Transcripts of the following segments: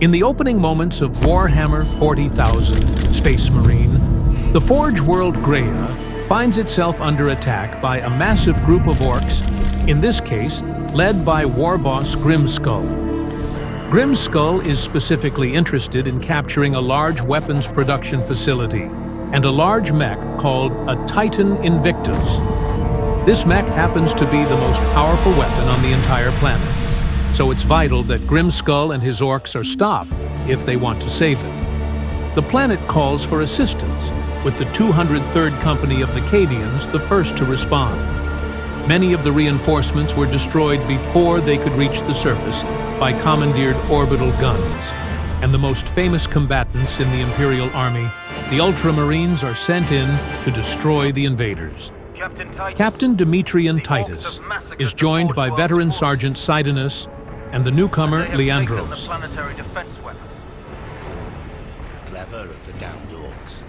In the opening moments of Warhammer 40,000 Space Marine, the Forge world Graia finds itself under attack by a massive group of orcs, in this case, led by war boss Grimskull. Grimskull is specifically interested in capturing a large weapons production facility and a large mech called a Titan Invictus. This mech happens to be the most powerful weapon on the entire planet, so it's vital that Grimskull and his orcs are stopped if they want to save it. The planet calls for assistance, with the 203rd Company of the Cadians the first to respond. Many of the reinforcements were destroyed before they could reach the surface by commandeered orbital guns, and the most famous combatants in the Imperial Army, the Ultramarines, are sent in to destroy the invaders. Captain Demetrian Titus is joined by veteran Sergeant Sidonus and the newcomer Leandros. Clever of the damned orcs.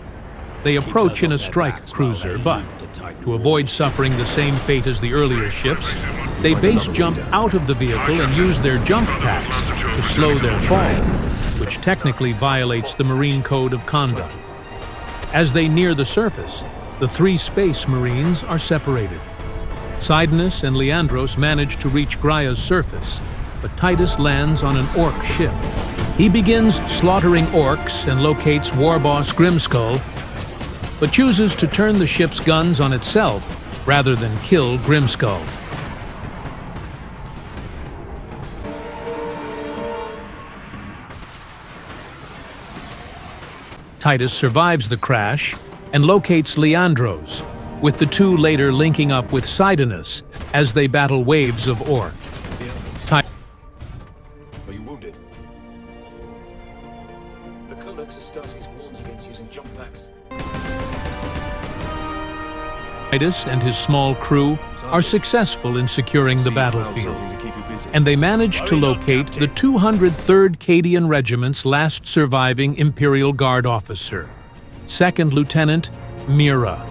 They approach in a strike cruiser, but to avoid suffering the same fate as the earlier ships, they base jump out of the vehicle and use their jump packs to slow their fall, which technically violates the Marine Code of Conduct. As they near the surface, the three Space Marines are separated. Sidonus and Leandros manage to reach Graia's surface, but Titus lands on an orc ship. He begins slaughtering orcs and locates Warboss Grimskull, but chooses to turn the ship's guns on itself rather than kill Grimskull. Titus survives the crash and locates Leandros, with the two later linking up with Sidonus as they battle waves of orc. Are you wounded? The Codex Astartes warns against using jump packs. Titus and his small crew are successful in securing the battlefield, and they manage to locate the 203rd Cadian Regiment's last surviving Imperial Guard officer, 2nd Lieutenant Mira.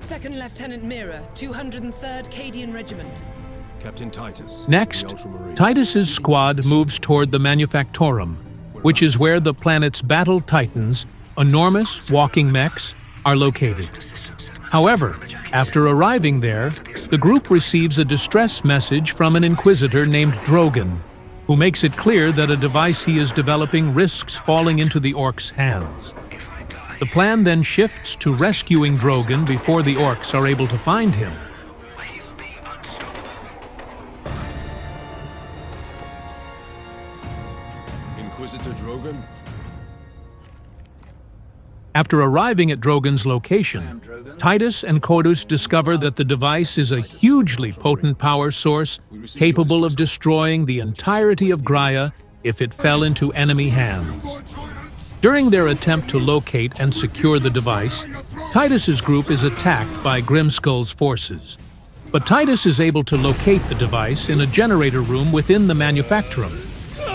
2nd Lieutenant Mira, 203rd Cadian Regiment. Captain Titus. Next, Titus's squad moves toward the manufactorum, which is where the planet's battle titans, enormous walking mechs, are located. However, after arriving there, the group receives a distress message from an Inquisitor named Drogon, who makes it clear that a device he is developing risks falling into the orcs' hands. The plan then shifts to rescuing Drogon before the orcs are able to find him. Inquisitor Drogon? After arriving at Drogon's location, Titus and Kodus discover that the device is a hugely potent power source capable of destroying the entirety of Graia if it fell into enemy hands. During their attempt to locate and secure the device, Titus's group is attacked by Grimskull's forces. But Titus is able to locate the device in a generator room within the manufactorum.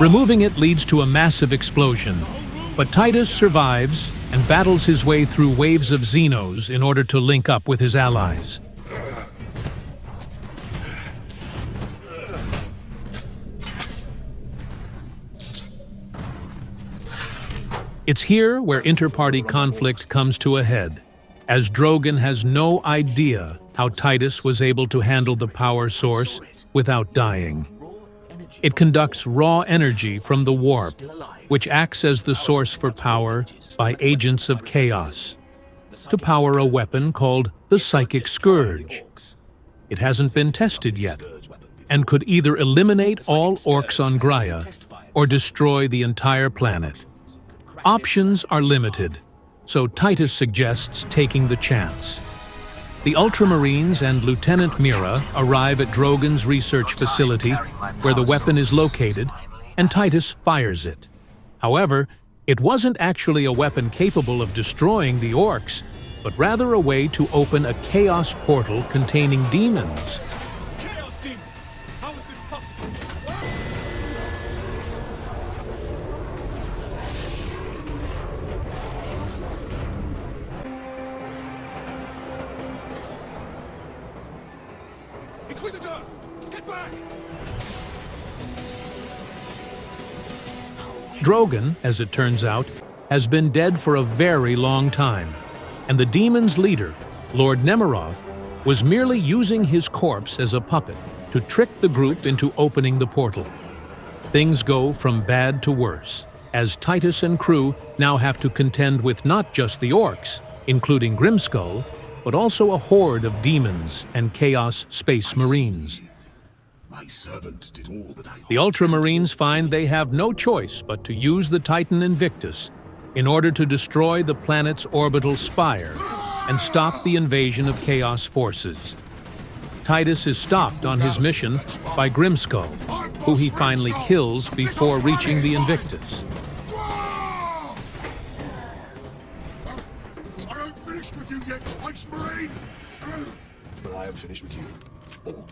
Removing it leads to a massive explosion, but Titus survives and battles his way through waves of Xenos in order to link up with his allies. It's here where inter-party conflict comes to a head, as Drogon has no idea how Titus was able to handle the power source without dying. It conducts raw energy from the warp, which acts as the source for power by agents of chaos, to power a weapon called the Psychic Scourge. It hasn't been tested yet, and could either eliminate all orcs on Graia or destroy the entire planet. Options are limited, so Titus suggests taking the chance. The Ultramarines and Lieutenant Mira arrive at Drogon's research facility, where the weapon is located, and Titus fires it. However, it wasn't actually a weapon capable of destroying the orcs, but rather a way to open a chaos portal containing demons. Chaos demons! How is this possible? Inquisitor! Get back! Drogon, as it turns out, has been dead for a very long time, and the demon's leader, Lord Nemeroth, was merely using his corpse as a puppet to trick the group into opening the portal. Things go from bad to worse, as Titus and crew now have to contend with not just the orcs, including Grimskull, but also a horde of demons and Chaos Space Marines. My servant did all that I The Ultramarines find they have no choice but to use the Titan Invictus in order to destroy the planet's orbital spire and stop the invasion of Chaos forces. Titus is stopped on his mission by Grimskull, who he finally kills before reaching the Invictus. I ain't finished with you yet, Space Marine! But I am finished with you, Orc.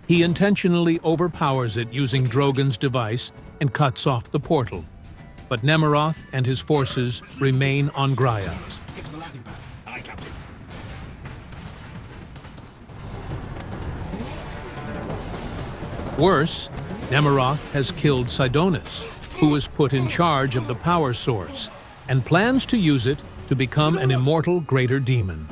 He intentionally overpowers it using Drogon's device and cuts off the portal. But Nemeroth and his forces remain on Graia. Get to the landing pad. Aye, Captain. Worse, Nemeroth has killed Sidonis, who was put in charge of the power source, and plans to use it to become an immortal greater demon.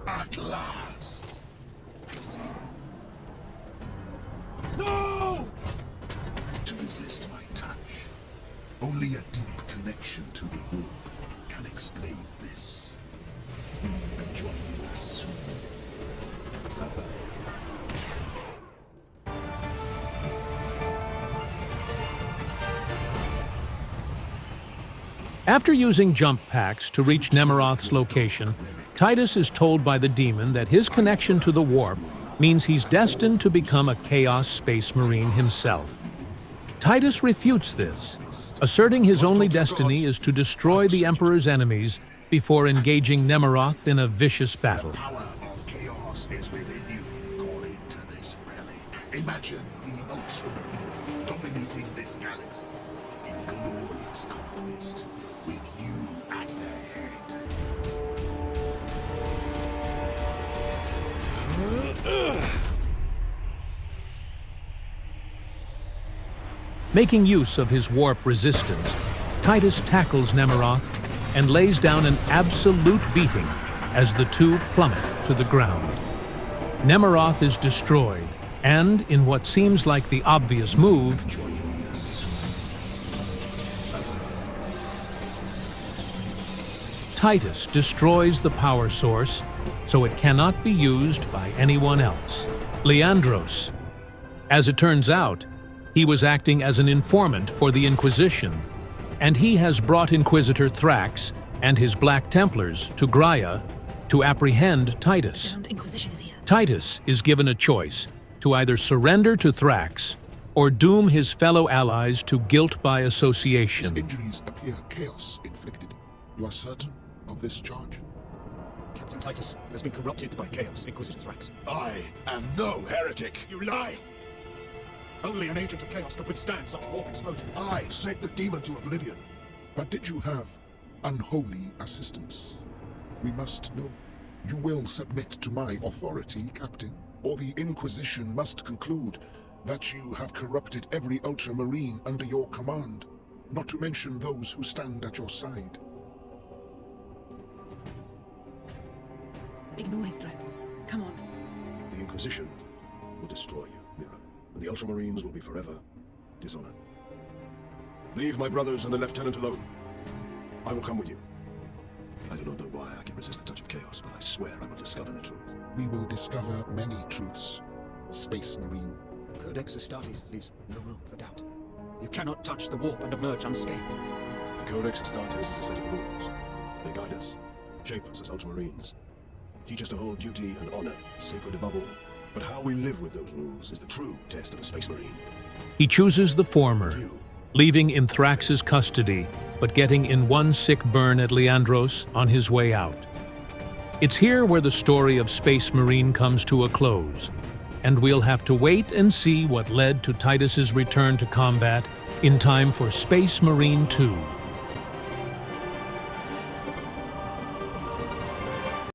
At last. No! To resist my touch, only a deep connection to the warp can explain this. Will you be joining us soon, brother? After using jump packs to reach Nemeroth's location, Titus is told by the demon that his connection to the warp means he's destined to become a Chaos Space Marine himself. Titus refutes this, asserting his only destiny is to destroy the Emperor's enemies before engaging Nemeroth in a vicious battle. The power of chaos is within you. Call into this relic. Imagine the Ultramarines dominating this galaxy in glorious conquest, with you at their head. Making use of his warp resistance, Titus tackles Nemeroth and lays down an absolute beating as the two plummet to the ground. Nemeroth is destroyed, and in what seems like the obvious move, Joining us soon. Titus destroys the power source so it cannot be used by anyone else. Leandros. As it turns out, he was acting as an informant for the Inquisition, and he has brought Inquisitor Thrax and his Black Templars to Graia to apprehend Titus. Inquisition is here. Titus is given a choice to either surrender to Thrax or doom his fellow allies to guilt by His association. injuries appear chaos inflicted. You are certain of this charge? Captain Titus has been corrupted by Chaos, Inquisitor Thrax. I am no heretic. You lie! Only an agent of Chaos could withstand such warp exposure. I sent the demon to oblivion. But did you have unholy assistance? We must know. You will submit to my authority, Captain, or the Inquisition must conclude that you have corrupted every Ultramarine under your command, not to mention those who stand at your side. Ignore his threats. Come on. The Inquisition will destroy you, Mira, and the Ultramarines will be forever dishonored. Leave my brothers and the Lieutenant alone. I will come with you. I do not know why I can resist the touch of chaos, but I swear I will discover the truth. We will discover many truths, Space Marine. Codex Astartes leaves no room for doubt. You cannot touch the warp and emerge unscathed. The Codex Astartes is a set of rules. They guide us, shape us as Ultramarines, teach us to hold duty and honor sacred above all. But how we live with those rules is the true test of a Space Marine. He chooses the former, You, leaving in Thrax's custody, but getting in one sick burn at Leandros on his way out. It's here where the story of Space Marine comes to a close, and we'll have to wait and see what led to Titus's return to combat in time for Space Marine 2.